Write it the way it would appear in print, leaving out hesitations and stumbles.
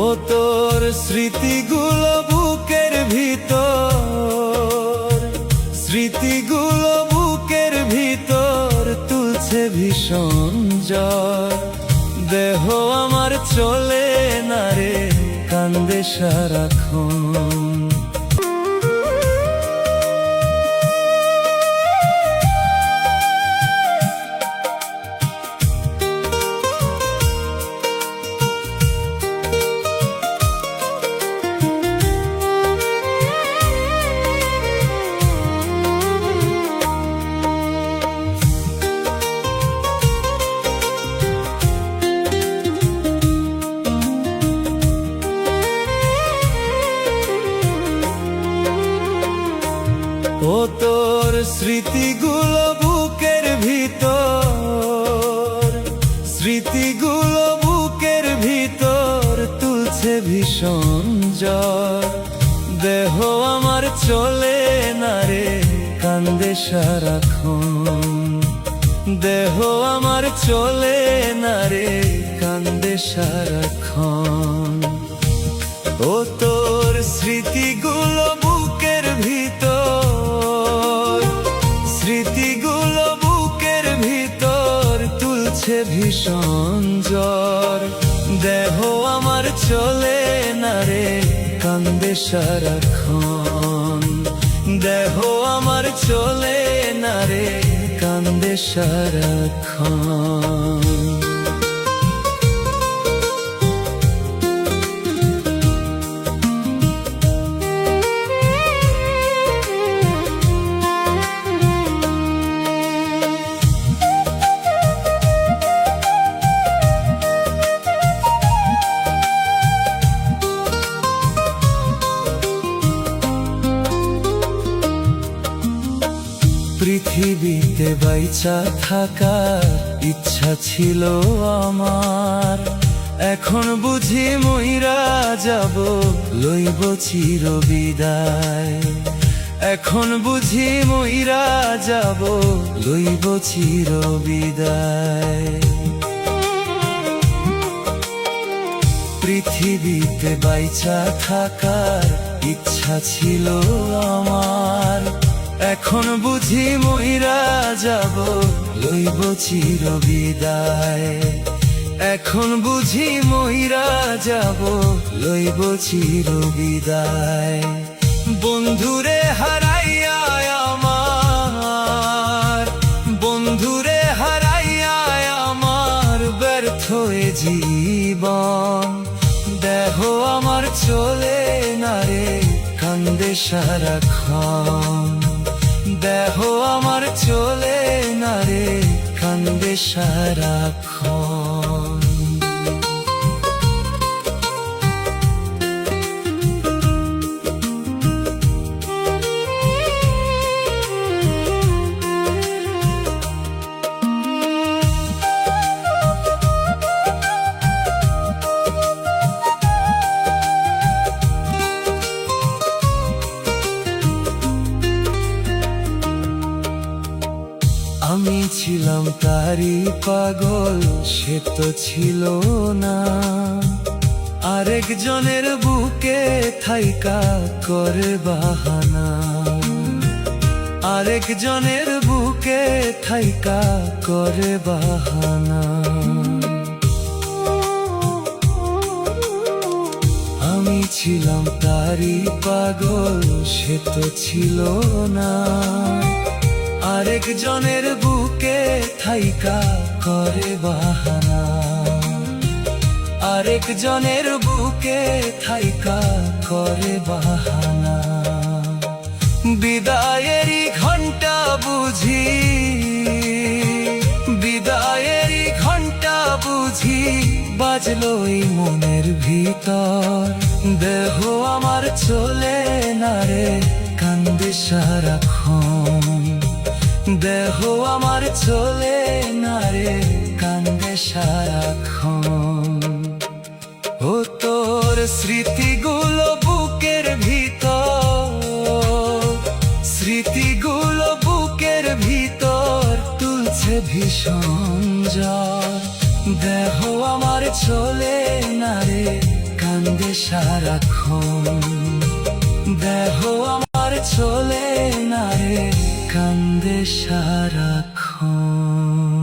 ও তোর স্মৃতিগুলো বুকের ভিতর, স্মৃতিগুলো বুকের ভিতর তুলছে ভীষণ জ্বর। দেহ আমার চলে না রে, কান্দে সারাক্ষণ। ও তোর স্মৃতিগুলো বুকের ভিতর, স্মৃতিগুলো বুকের ভিতর তুলছে ভীষণ জ্বর। দেহ আমার চলে না রে, কান্দে সারাক্ষণ। দেহ আমার চলে না রে, কান্দে সারাক্ষণ। ও তোর স্মৃতিগুলো বুকের ভিতর, স্মৃতিগুলো বুকের ভিতর তুলছে ভীষণ জ্বর। দেহ আমার চলে না রে, কান্দে সারাক্ষণ। দেহ আমার চলে না রে, কান্দে সারাক্ষণ। পৃথিবীতে বাইচা থাকার ইচ্ছা ছিল আমার, এখন বুঝি মইরা যাব, লইব চির বিদায়। এখন বুঝি মইরা যাব, লইব চির বিদায়। পৃথিবীতে বাইচা থাকার ইচ্ছা ছিল আমার, এখন বুঝি মইরা যাব, লইব চির বিদায়। এখন বুঝি মইরা যাব, লইব চির বিদায়। বন্ধুরে হারাইয়া আমার, বন্ধুরে হারাইয়া আমার ব্যর্থ এ জীবন। দেহ আমার চলে না রে, কান্দে সারাক্ষণ। দেহ আমার চলে না রে, কান্দে সারাক্ষণ। আমি ছিলাম তারই পাগল, সে তো ছিল না। আরেকজনের বুকে থাইকা করে বাহানা, আরেকজনের বুকে থাইকা করে বাহানা। আমি ছিলাম তারই পাগল, সে তো ছিল না। আরেকজনের বুকে থাইকা করে বাহানা, আরেকজনের বুকে থাইকা করে বাহানা। বিদায়েরই ঘন্টা বুঝি, বিদায়েরই ঘন্টা বুঝি বাজলো এই মনের ভিতর। দেহ আমার চলে না রে, কান্দে সারাক্ষণ। দেহ আমার চলে না রে, কান্দে সারাক্ষণ। ও তোর স্মৃতিগুলো বুকের ভিতর, স্মৃতিগুলো বুকের ভিতর তুলছে ভীষণ জ্বর। দেহ আমার চলে না রে, কান্দে সারাক্ষণ। দেহ আমার চলে না রে, কান্দে সারাক্ষণ।